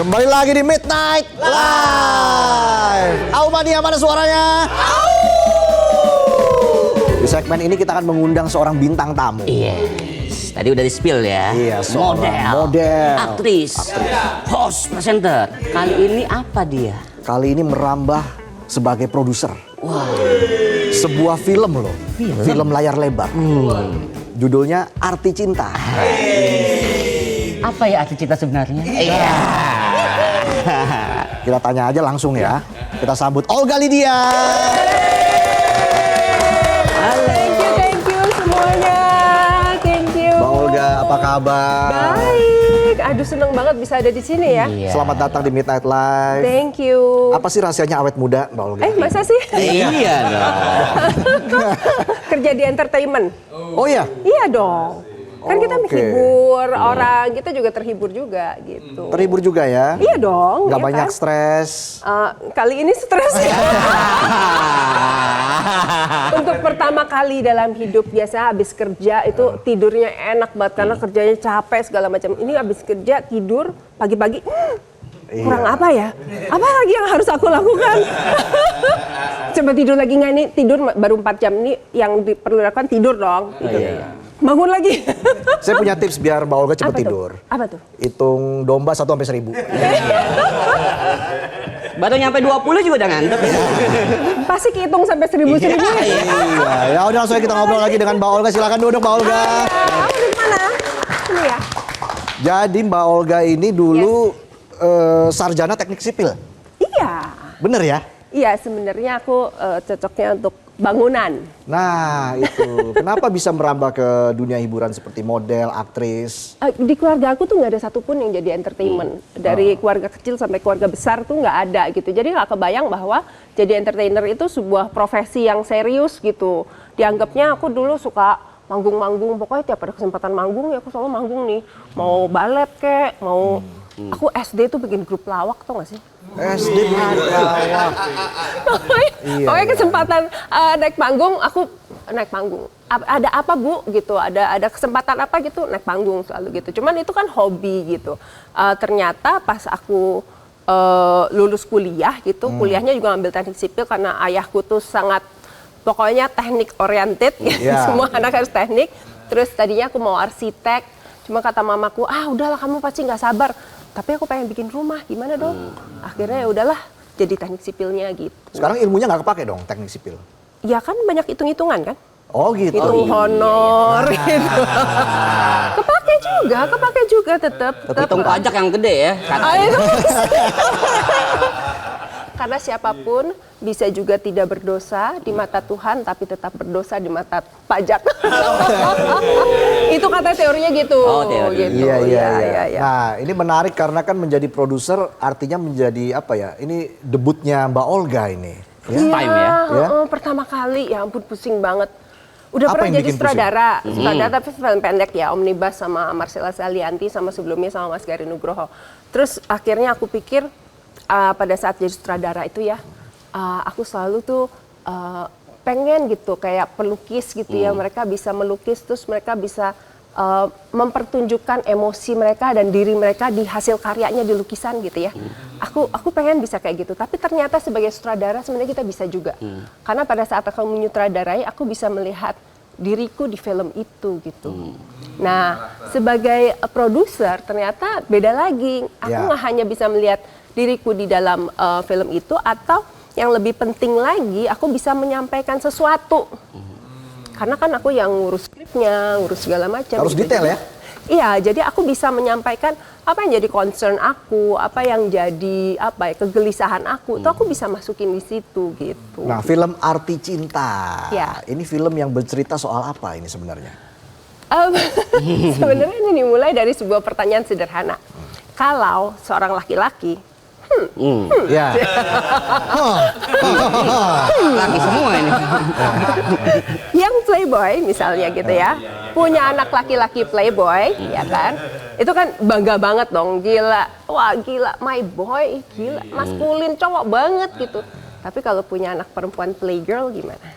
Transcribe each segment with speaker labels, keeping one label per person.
Speaker 1: Kembali lagi di Midnight Live. Mania, mana suaranya? Di segmen ini kita akan mengundang seorang bintang tamu.
Speaker 2: Yes, tadi udah di-spill ya.
Speaker 1: Iya,
Speaker 2: model, aktris, host, presenter. Kali ini apa dia?
Speaker 1: Kali ini merambah sebagai produser.
Speaker 2: Wah,
Speaker 1: sebuah film loh. Film layar lebar. Judulnya Arti Cinta.
Speaker 2: Apa ya arti cinta sebenarnya? Iya.
Speaker 1: Kita tanya aja langsung ya. Kita sambut Olga Lydia.
Speaker 3: Thank you semuanya. Thank you.
Speaker 1: Mbak Olga, apa kabar?
Speaker 3: Baik. Aduh, seneng banget bisa ada di sini ya.
Speaker 2: Iya.
Speaker 1: Selamat datang di Midnight Live.
Speaker 3: Thank you.
Speaker 1: Apa sih rahasianya awet muda, Mbak Olga?
Speaker 3: Masa sih?
Speaker 2: Iya dong.
Speaker 3: Kerja di entertainment.
Speaker 1: Oh iya?
Speaker 3: Iya dong. Kan kita
Speaker 1: Oke.
Speaker 3: menghibur orang, kita juga terhibur juga gitu.
Speaker 1: Terhibur juga ya?
Speaker 3: Iya dong.
Speaker 1: Nggak
Speaker 3: iya
Speaker 1: banyak
Speaker 3: kan?
Speaker 1: stres.
Speaker 3: Kali ini stres ya. Untuk pertama kali dalam hidup, biasa habis kerja itu tidurnya enak banget karena kerjanya capek segala macam. Ini habis kerja tidur pagi-pagi kurang apa ya? Apa lagi yang harus aku lakukan? Coba tidur lagi nggak nih? Tidur baru 4 jam nih, yang perlu dilakukan tidur dong. Tidur. Bangun lagi.
Speaker 1: Saya punya tips biar Mbak Olga cepat tidur.
Speaker 3: Apa tuh?
Speaker 1: Hitung domba 1 sampai 1000.
Speaker 2: Baru nyampe 20 juga udah ngantuk.
Speaker 3: Pasti kehitung sampai 1000.
Speaker 1: Iya, ya udah langsung kita ngobrol lagi dengan Mbak Olga. Silakan duduk Mbak Olga.
Speaker 3: Di mana? Sini ya.
Speaker 1: Jadi Mbak Olga ini dulu sarjana teknik sipil.
Speaker 3: Iya.
Speaker 1: Bener ya?
Speaker 3: Iya, sebenarnya aku cocoknya untuk bangunan.
Speaker 1: Nah itu, kenapa bisa merambah ke dunia hiburan seperti model, aktris?
Speaker 3: Di keluarga aku tuh nggak ada satupun yang jadi entertainment. Dari keluarga kecil sampai keluarga besar tuh nggak ada gitu. Jadi nggak kebayang bahwa jadi entertainer itu sebuah profesi yang serius gitu. Dianggapnya aku dulu suka manggung-manggung. Pokoknya tiap ada kesempatan manggung ya aku selalu manggung nih. Mau balet kek, mau... Aku SD tuh bikin grup lawak, tau gak sih?
Speaker 1: SD lawak.
Speaker 3: Pokoknya kesempatan naik panggung, aku naik panggung. Ada apa Bu gitu, ada kesempatan apa gitu, naik panggung selalu gitu. Cuman itu kan hobi gitu. Ternyata pas aku lulus kuliah gitu, kuliahnya juga ambil teknik sipil karena ayahku tuh sangat pokoknya teknik oriented, semua anak harus teknik. Terus tadinya aku mau arsitek, cuma kata mamaku, udahlah kamu pasti nggak sabar. Tapi aku pengen bikin rumah, gimana dong? Akhirnya ya udahlah, jadi teknik sipilnya gitu.
Speaker 1: Sekarang ilmunya nggak kepake dong teknik sipil?
Speaker 3: Ya kan banyak hitung-hitungan kan?
Speaker 1: Oh gitu.
Speaker 3: Hitung honor gitu. Kepake juga tetap.
Speaker 2: Hitung pajak yang gede ya.
Speaker 3: Karena siapapun bisa juga tidak berdosa di mata Tuhan, tapi tetap berdosa di mata pajak. Itu kata teorinya gitu.
Speaker 2: Oh, teori.
Speaker 3: Gitu.
Speaker 1: Iya. Nah, ini menarik karena kan menjadi produser artinya menjadi apa ya? Ini debutnya Mbak Olga ini.
Speaker 3: Iya,
Speaker 2: time ya.
Speaker 3: Pertama kali, ya ampun pusing banget. Udah
Speaker 1: Apa
Speaker 3: pernah
Speaker 1: yang
Speaker 3: jadi
Speaker 1: bikin
Speaker 3: sutradara tapi film pendek ya, Omnibus sama Marcella Salianti, sama sebelumnya sama Mas Gari Nugroho. Terus akhirnya aku pikir pada saat jadi sutradara itu ya, aku selalu tuh pengen gitu kayak pelukis gitu ya, mereka bisa melukis terus mereka bisa mempertunjukkan emosi mereka dan diri mereka di hasil karyanya di lukisan gitu ya. Aku pengen bisa kayak gitu, tapi ternyata sebagai sutradara sebenarnya kita bisa juga. Karena pada saat aku menyutradarai, aku bisa melihat diriku di film itu gitu. Nah, sebagai produser ternyata beda lagi. Aku nggak hanya bisa melihat diriku di dalam film itu, atau yang lebih penting lagi, aku bisa menyampaikan sesuatu. Karena kan aku yang ngurus skripnya, ngurus segala macam.
Speaker 1: Harus
Speaker 3: gitu.
Speaker 1: detail ya?
Speaker 3: Iya, jadi aku bisa menyampaikan apa yang jadi concern aku, apa yang jadi kegelisahan aku, itu aku bisa masukin di situ gitu.
Speaker 1: Nah, film Arti Cinta.
Speaker 3: Ya.
Speaker 1: Ini film yang bercerita soal apa ini sebenarnya?
Speaker 3: Sebenarnya ini dimulai dari sebuah pertanyaan sederhana. Kalau seorang laki-laki
Speaker 1: Ya.
Speaker 2: Laki semua ini.
Speaker 3: yang playboy misalnya gitu ya, punya anak laki-laki playboy, ya kan? Itu kan bangga banget dong, gila. Wah, gila, my boy, gila, maskulin, cowok banget gitu. Tapi kalau punya anak perempuan playgirl gimana?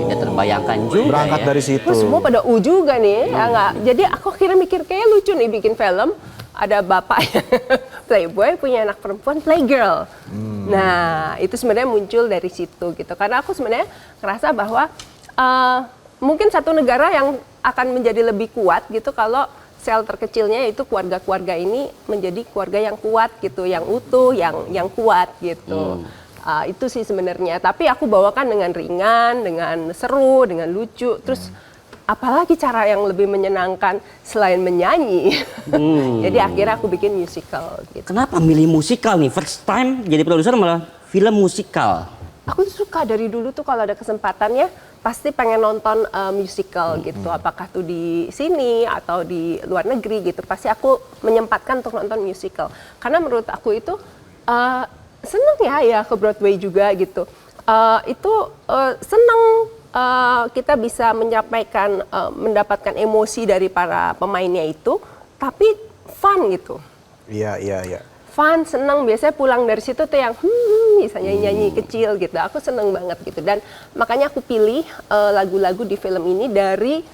Speaker 2: Beda Bayangkan juga
Speaker 1: Berangkat
Speaker 2: ya.
Speaker 1: dari situ.
Speaker 3: Terus semua pada juga nih, ya nggak? Jadi aku akhirnya mikir kayak lucu nih bikin film. Ada bapak playboy punya anak perempuan playgirl. Nah itu sebenarnya muncul dari situ gitu. Karena aku sebenarnya ngerasa bahwa mungkin satu negara yang akan menjadi lebih kuat gitu kalau sel terkecilnya itu keluarga-keluarga ini menjadi keluarga yang kuat gitu, yang utuh, yang kuat gitu. Itu sih sebenarnya. Tapi aku bawakan dengan ringan, dengan seru, dengan lucu. Terus apalagi cara yang lebih menyenangkan selain menyanyi. Jadi akhirnya aku bikin musical gitu.
Speaker 2: Kenapa milih musikal nih? First time jadi produser malah film musikal.
Speaker 3: Aku suka dari dulu tuh kalau ada kesempatannya pasti pengen nonton musical gitu. Apakah tuh di sini atau di luar negeri gitu. Pasti aku menyempatkan untuk nonton musical. Karena menurut aku itu seneng ya ke Broadway juga gitu. Seneng kita bisa menyampaikan, mendapatkan emosi dari para pemainnya itu, tapi fun gitu.
Speaker 1: Iya.
Speaker 3: Fun, seneng, biasanya pulang dari situ tuh yang bisa nyanyi-nyanyi kecil gitu. Aku seneng banget gitu. Dan makanya aku pilih lagu-lagu di film ini dari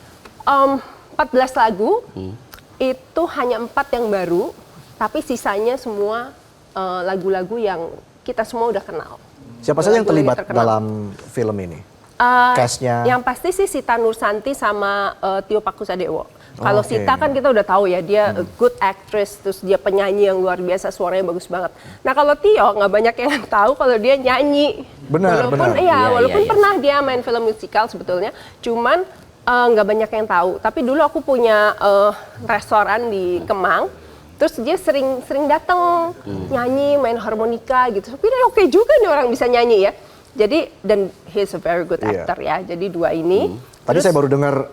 Speaker 3: 14 lagu, itu hanya 4 yang baru, tapi sisanya semua lagu-lagu yang kita semua udah kenal.
Speaker 1: Siapa saja yang
Speaker 3: Lagu-lagu
Speaker 1: terlibat
Speaker 3: terkenal.
Speaker 1: dalam film ini? Cast-nya?
Speaker 3: Yang pasti sih Sita Nursanti sama Tio Pakusadewo. Kalau
Speaker 1: Oke.
Speaker 3: Sita kan kita udah tahu ya, dia a good actress, terus dia penyanyi yang luar biasa, suaranya bagus banget. Nah kalau Tio nggak banyak yang tahu kalau dia nyanyi.
Speaker 1: Benar.
Speaker 3: Walaupun
Speaker 2: Iya.
Speaker 3: pernah dia main film musikal sebetulnya, cuman nggak banyak yang tahu. Tapi dulu aku punya restoran di Kemang. Terus dia sering datang nyanyi, main harmonika gitu. Tapi oke juga nih orang bisa nyanyi ya. Jadi dan he's a very good
Speaker 1: Iya.
Speaker 3: actor ya. Jadi dua ini.
Speaker 1: Tadi saya baru dengar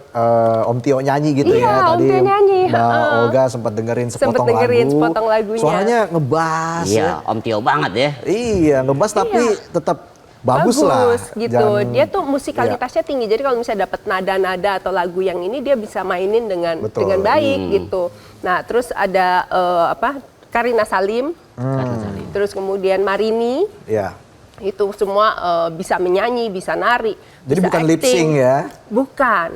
Speaker 1: Om Tio nyanyi gitu
Speaker 3: Iya,
Speaker 1: ya.
Speaker 3: Om
Speaker 1: Tadi
Speaker 3: Tio nyanyi,
Speaker 1: Mbak Olga sempat dengerin
Speaker 3: Sempet dengerin sepotong lagunya.
Speaker 1: Suaranya ngebas
Speaker 2: Iya,
Speaker 1: ya.
Speaker 2: Om Tio banget ya.
Speaker 1: Iya, ngebas tapi tetap bagus lah.
Speaker 3: gitu.
Speaker 1: Jangan-
Speaker 3: Dia tuh musikalitasnya tinggi. Jadi kalau misalnya dapat nada-nada atau lagu yang ini dia bisa mainin dengan
Speaker 1: Betul.
Speaker 3: baik gitu. Nah, terus ada Karina Salim. Terus kemudian Marini.
Speaker 1: Iya.
Speaker 3: Itu semua bisa menyanyi, bisa nari.
Speaker 1: Jadi
Speaker 3: bisa
Speaker 1: bukan lip
Speaker 3: acting.
Speaker 1: sync ya?
Speaker 3: Bukan.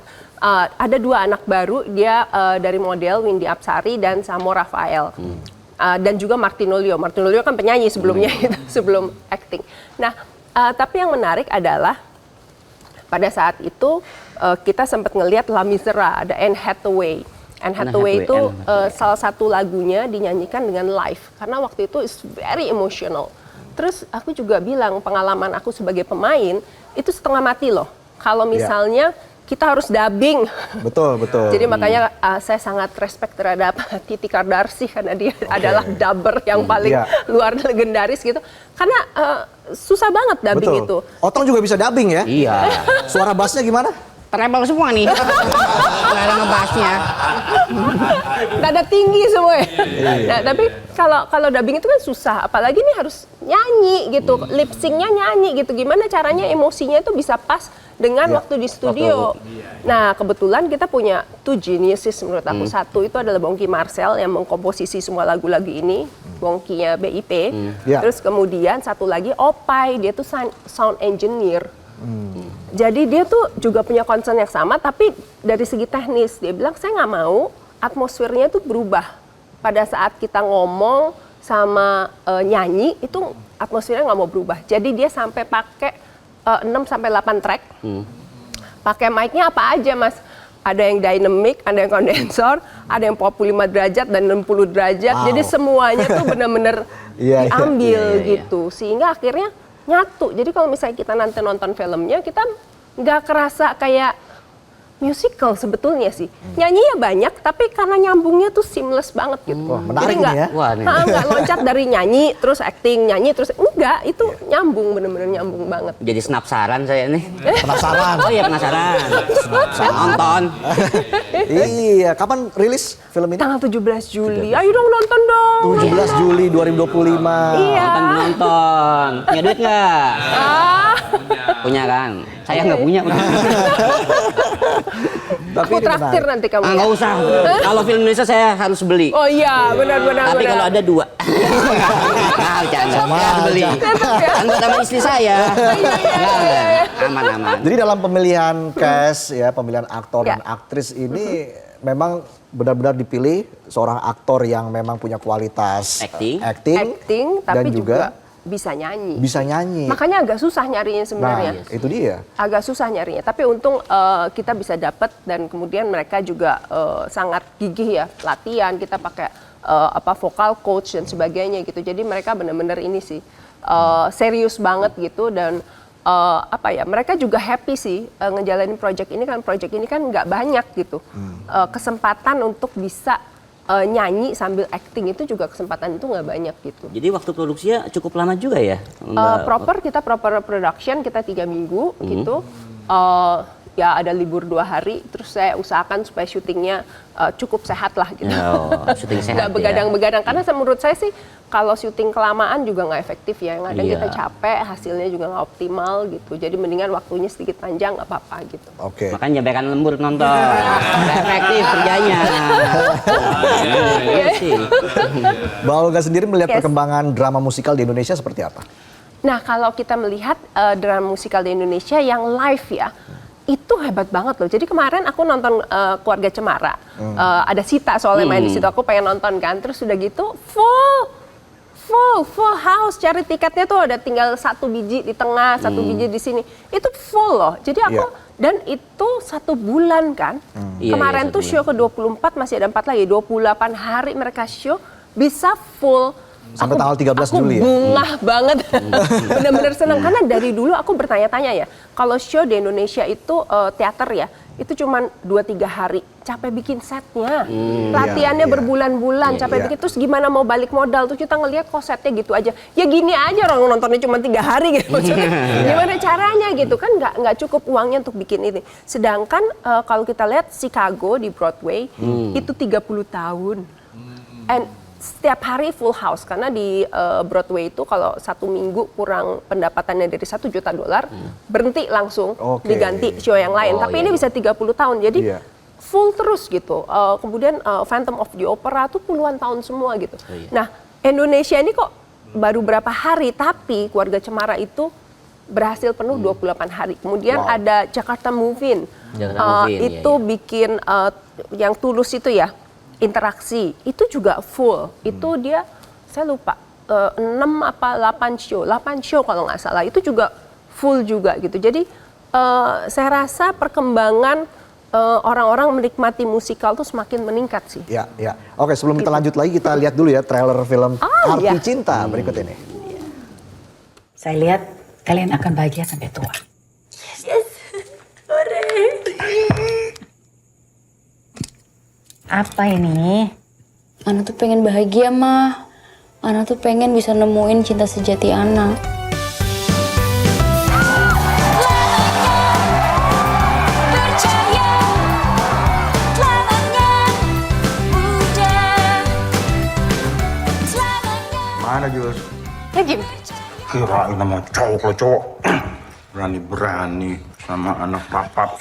Speaker 3: Ada 2 anak baru, dia dari model Windy Apsari dan Samo Rafael. Dan juga Martinolio. Martinolio kan penyanyi sebelumnya gitu, sebelum acting. Nah, tapi yang menarik adalah pada saat itu kita sempat ngelihat La Misera, ada Anne Hathaway. Anne Hathaway itu salah satu lagunya dinyanyikan dengan live karena waktu itu is very emotional. Terus aku juga bilang pengalaman aku sebagai pemain itu setengah mati loh. Kalau misalnya kita harus dubbing.
Speaker 1: Betul.
Speaker 3: Jadi makanya saya sangat respect terhadap Titi Kardarsi karena dia adalah dubber yang paling luar legendaris gitu. Karena susah banget dubbing itu.
Speaker 1: Otong juga bisa dubbing ya?
Speaker 2: Iya.
Speaker 1: Suara bassnya gimana?
Speaker 2: Treble semua nih. Nggak ada ngebahasnya.
Speaker 3: Nada tinggi semua ya. Nah, tapi kalau dubbing itu kan susah, apalagi ini harus nyanyi gitu, lip syncnya nyanyi gitu. Gimana caranya emosinya itu bisa pas dengan waktu di studio. Nah, kebetulan kita punya 2 geniuses menurut aku. Satu itu adalah Bongki Marcel yang mengkomposisi semua lagu-lagu ini, Bongkinya BIP. Terus kemudian satu lagi Opai, dia tuh sound engineer. Jadi dia tuh juga punya concern yang sama, tapi dari segi teknis dia bilang saya nggak mau atmosfernya tuh berubah pada saat kita ngomong sama nyanyi itu atmosfernya nggak mau berubah. Jadi dia sampai pakai 6 sampai 8 track, pakai mic-nya apa aja mas? Ada yang dynamic, ada yang kondensor, ada yang 45 derajat dan 60 derajat. Jadi semuanya tuh benar-benar diambil gitu, sehingga akhirnya nyatu. Jadi kalau misalnya kita nanti nonton filmnya, kita nggak kerasa kayak musical sebetulnya sih. Nyanyinya banyak, tapi karena nyambungnya tuh seamless banget gitu.
Speaker 1: Wah, menarik
Speaker 3: Jadi nggak,
Speaker 1: nih ya.
Speaker 2: Wah, nih.
Speaker 3: nggak loncat dari nyanyi, terus acting, nyanyi, terus enggak. Itu nyambung, bener-bener nyambung banget.
Speaker 2: Jadi penasaran saya nih.
Speaker 1: Penasaran?
Speaker 2: Oh iya penasaran. Nonton.
Speaker 1: Iya, kapan rilis film ini?
Speaker 3: Tanggal 17 Juli, ayo dong nonton dong.
Speaker 1: 17 Juli 2025.
Speaker 3: Iya.
Speaker 2: Nonton. Punya duit nggak? Punya kan? Saya nggak punya.
Speaker 1: Tapi
Speaker 3: Aku
Speaker 1: ini
Speaker 3: traktir
Speaker 1: menarik.
Speaker 3: nanti kamu ya.
Speaker 2: Nggak usah. Kalau film Indonesia saya harus beli.
Speaker 3: Oh iya, benar-benar.
Speaker 2: Tapi kalau ada 2. Nah, bercanda.
Speaker 1: Sama
Speaker 2: Saya harus beli.
Speaker 1: aja.
Speaker 2: Kan buat sama istri saya. Aman.
Speaker 1: Jadi dalam pemilihan cast ya, pemilihan aktor
Speaker 3: Ya.
Speaker 1: dan aktris ini memang benar-benar dipilih seorang aktor yang memang punya kualitas
Speaker 2: Acting.
Speaker 3: Acting,
Speaker 1: dan
Speaker 3: tapi
Speaker 1: juga
Speaker 3: juga bisa nyanyi.
Speaker 1: bisa nyanyi.
Speaker 3: Makanya agak susah nyarinya
Speaker 1: Nah,
Speaker 3: sebenarnya.
Speaker 1: itu dia.
Speaker 3: Agak susah nyarinya, tapi untung kita bisa dapat dan kemudian mereka juga sangat gigih ya latihan. Kita pakai vokal coach dan sebagainya gitu. Jadi mereka benar-benar ini sih serius banget gitu dan mereka juga happy sih ngejalanin project ini kan nggak banyak gitu. Kesempatan untuk bisa nyanyi sambil acting itu juga kesempatan itu nggak banyak gitu.
Speaker 2: Jadi waktu produksinya cukup lama juga ya?
Speaker 3: Kita proper production kita 3 minggu gitu. Ya ada libur 2 hari, terus saya usahakan supaya syutingnya cukup sehat lah gitu.
Speaker 2: Syuting sehat.
Speaker 3: Nggak begadang-begadang, karena menurut saya sih kalau syuting kelamaan juga nggak efektif ya. Yang ada
Speaker 2: Iya.
Speaker 3: kita capek, hasilnya juga nggak optimal gitu. Jadi mendingan waktunya sedikit panjang nggak apa-apa gitu.
Speaker 1: Oke.
Speaker 2: Makanya jambekan lembur nonton. Nggak efektif kerjanya. Iya sih.
Speaker 1: Mbak Olga sendiri melihat
Speaker 3: Yes.
Speaker 1: perkembangan drama musikal di Indonesia seperti apa?
Speaker 3: Nah, kalau kita melihat drama musikal di Indonesia yang live ya, itu hebat banget loh. Jadi kemarin aku nonton Keluarga Cemara, ada Sita soalnya main di situ. Aku pengen nonton kan, terus udah gitu full house. Cari tiketnya tuh ada tinggal 1 biji di tengah, 1 biji di sini. Itu full loh. Jadi aku dan itu 1 bulan kan.
Speaker 2: Iya,
Speaker 3: Kemarin
Speaker 2: iya,
Speaker 3: tuh
Speaker 2: 1
Speaker 3: show ke-24 masih ada 4 lagi. 28 hari mereka show bisa full.
Speaker 1: Sampai tanggal 13 Juli ya?
Speaker 3: Aku bungah banget. Bener-bener senang. Karena dari dulu aku bertanya-tanya ya. Kalau show di Indonesia itu teater ya. Itu cuma 2-3 hari. Capek bikin setnya. Latihannya
Speaker 1: Iya.
Speaker 3: berbulan-bulan.
Speaker 2: Iya,
Speaker 3: Capek
Speaker 2: iya.
Speaker 3: bikin. Terus gimana mau balik modal. Terus kita ngelihat kok setnya gitu aja. Ya gini aja orang nontonnya cuma 3 hari gitu. Maksudnya gimana caranya gitu. Kan nggak cukup uangnya untuk bikin ini. Sedangkan kalau kita lihat Chicago di Broadway. Itu 30 tahun. And setiap hari full house karena di Broadway itu kalau 1 minggu kurang pendapatannya dari $1 juta, berhenti langsung
Speaker 1: Oke.
Speaker 3: diganti show yang lain. Tapi ini bisa 30 tahun, jadi
Speaker 1: Iya.
Speaker 3: full terus gitu. Kemudian Phantom of the Opera tuh puluhan tahun semua gitu. Nah, Indonesia ini kok baru berapa hari, tapi Keluarga Cemara itu berhasil penuh 28 hari. Kemudian ada Jakarta Move-In.
Speaker 2: Jakarta Move-In,
Speaker 3: Itu bikin yang Tulus itu ya, interaksi itu juga full. Itu dia saya lupa 6 apa 8 show kalau nggak salah. Itu juga full juga gitu. Jadi saya rasa perkembangan orang-orang menikmati musikal tuh semakin meningkat sih.
Speaker 1: Ya. Oke, sebelum kita lanjut lagi kita lihat dulu ya trailer film Arti
Speaker 3: iya.
Speaker 1: Cinta berikut ini.
Speaker 4: Saya lihat kalian akan bahagia sampai tua. Apa ini?
Speaker 5: Ana tuh pengen bahagia, mah. Ana tuh pengen bisa nemuin cinta sejati Ana.
Speaker 6: Mana Jus?
Speaker 5: Ya gini.
Speaker 6: Kirain sama cowok lo cowok. Berani-berani sama anak papap.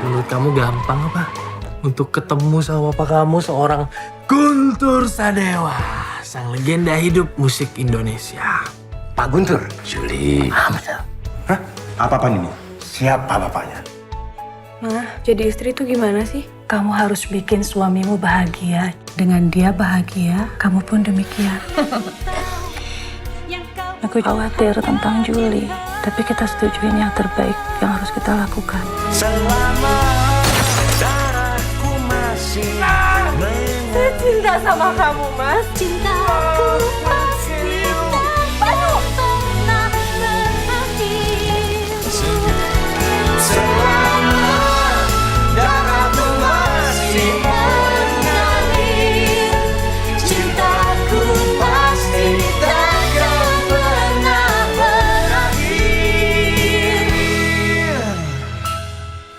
Speaker 7: Menurut kamu gampang apa? Untuk ketemu sama papa kamu seorang Guntur Sadewa, sang legenda hidup musik Indonesia.
Speaker 6: Pak Guntur?
Speaker 7: Juli.
Speaker 6: Hah? Apa-apaan ini? Siapa bapaknya?
Speaker 5: Ma, jadi istri tuh gimana sih?
Speaker 4: Kamu harus bikin suamimu bahagia. Dengan dia bahagia, kamu pun demikian. Aku khawatir tentang Juli, tapi kita setujuin yang terbaik yang harus kita lakukan.
Speaker 3: Saya cinta sama kamu, Mas.
Speaker 8: Cintaku pasti tak pernah berakhir. Selama darahku masih mengalir, cintaku pasti takkan pernah berakhir.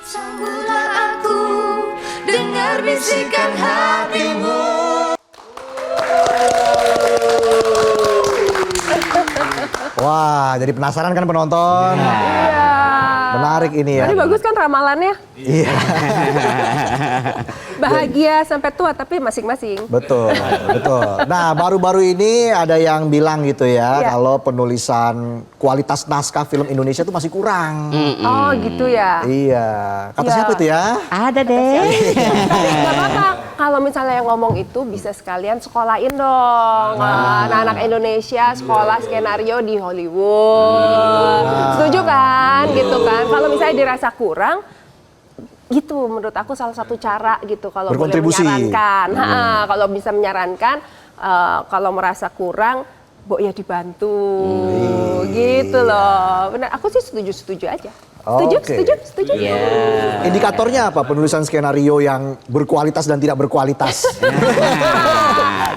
Speaker 8: Sambutlah aku, dengar bisikan hatimu.
Speaker 1: Wah, jadi penasaran kan penonton?
Speaker 3: Iya.
Speaker 1: Menarik ini ya.
Speaker 3: Tadi bagus kan ramalannya?
Speaker 1: Iya.
Speaker 3: Bahagia sampai tua tapi masing-masing.
Speaker 1: Betul, betul. Nah, baru-baru ini ada yang bilang gitu ya,
Speaker 3: Iya.
Speaker 1: kalau penulisan kualitas naskah film Indonesia itu masih kurang.
Speaker 3: Oh gitu ya.
Speaker 1: Iya. Kata
Speaker 3: Iya.
Speaker 1: siapa itu ya?
Speaker 2: Ada deh.
Speaker 3: Gak apa-apa. Kalau misalnya yang ngomong itu bisa sekalian sekolahin dong. Anak-anak Indonesia sekolah skenario di Hollywood. Setuju kan? Gitu kan. Kalau misalnya dirasa kurang, gitu menurut aku salah satu cara gitu kalau boleh
Speaker 1: Berkontribusi.
Speaker 3: menyarankan. Kalau bisa menyarankan, kalau merasa kurang, ya dibantu. Gitu loh. Benar. Aku sih setuju aja. Setuju,
Speaker 1: Oke.
Speaker 3: setuju.
Speaker 1: Indikatornya apa penulisan skenario yang berkualitas dan tidak berkualitas?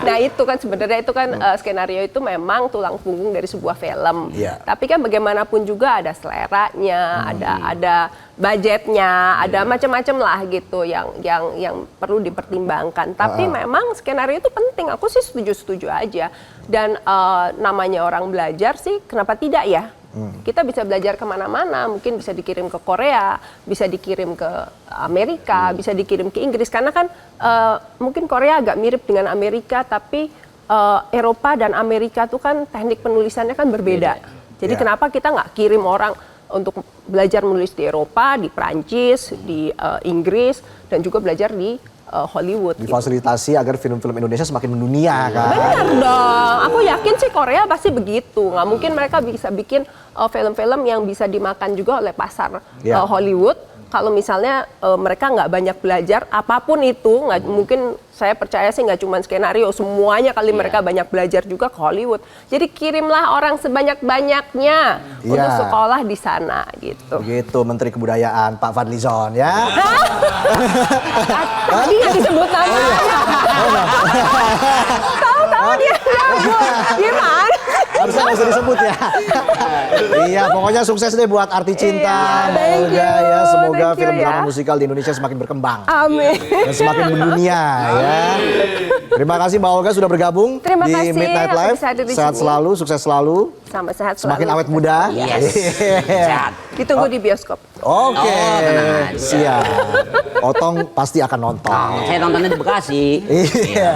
Speaker 3: Nah itu kan sebenarnya itu kan skenario itu memang tulang punggung dari sebuah film.
Speaker 1: Iya.
Speaker 3: Tapi kan bagaimanapun juga ada seleranya, ada budgetnya, ada macam-macam lah gitu yang perlu dipertimbangkan. Tapi memang skenario itu penting. Aku sih setuju aja. Dan namanya orang belajar sih, kenapa tidak ya? Kita bisa belajar kemana-mana, mungkin bisa dikirim ke Korea, bisa dikirim ke Amerika, bisa dikirim ke Inggris. Karena kan mungkin Korea agak mirip dengan Amerika, tapi Eropa dan Amerika tuh kan teknik penulisannya kan berbeda. Jadi
Speaker 1: Ya.
Speaker 3: kenapa kita nggak kirim orang untuk belajar menulis di Eropa, di Prancis, di Inggris, dan juga belajar di Hollywood. Gitu.
Speaker 1: Difasilitasi agar film-film Indonesia semakin mendunia kan?
Speaker 3: Benar dong. Aku yakin sih Korea pasti begitu. Nggak mungkin mereka bisa bikin film-film yang bisa dimakan juga oleh pasar
Speaker 1: Ya.
Speaker 3: Hollywood. Kalau misalnya mereka nggak banyak belajar apapun itu, nggak mungkin. Saya percaya sih nggak cuma skenario, semuanya kali mereka banyak belajar juga ke Hollywood. Jadi kirimlah orang sebanyak-banyaknya untuk
Speaker 1: Ya.
Speaker 3: sekolah di sana gitu.
Speaker 1: Begitu Menteri Kebudayaan Pak Fadlizon ya.
Speaker 3: Tadi nggak disebut namanya. Tahu-tahu dia nyambut. Gimana?
Speaker 1: Harusnya nggak usah disebut ya. Iya, pokoknya sukses deh buat Arti Cinta,
Speaker 3: Iya,
Speaker 1: Mbak
Speaker 3: thank
Speaker 1: Olga
Speaker 3: you,
Speaker 1: ya. Semoga
Speaker 3: thank you
Speaker 1: film drama
Speaker 3: ya.
Speaker 1: musikal di Indonesia semakin berkembang
Speaker 3: Amin.
Speaker 1: dan semakin mendunia ya. Terima kasih Mbak Olga sudah bergabung
Speaker 3: Terima
Speaker 1: di
Speaker 3: kasih,
Speaker 1: Midnight
Speaker 3: aku
Speaker 1: Live.
Speaker 3: bisa ada di
Speaker 1: Sehat
Speaker 3: sini.
Speaker 1: selalu, sukses selalu,
Speaker 3: Sampai sehat
Speaker 1: semakin
Speaker 3: selalu.
Speaker 1: awet muda.
Speaker 2: Yes. Sehat.
Speaker 3: Ditunggu di bioskop.
Speaker 1: Oke,
Speaker 2: tenang aja.
Speaker 1: siap. Otong pasti akan nonton.
Speaker 2: Saya nontonnya di Bekasi.
Speaker 1: Iya.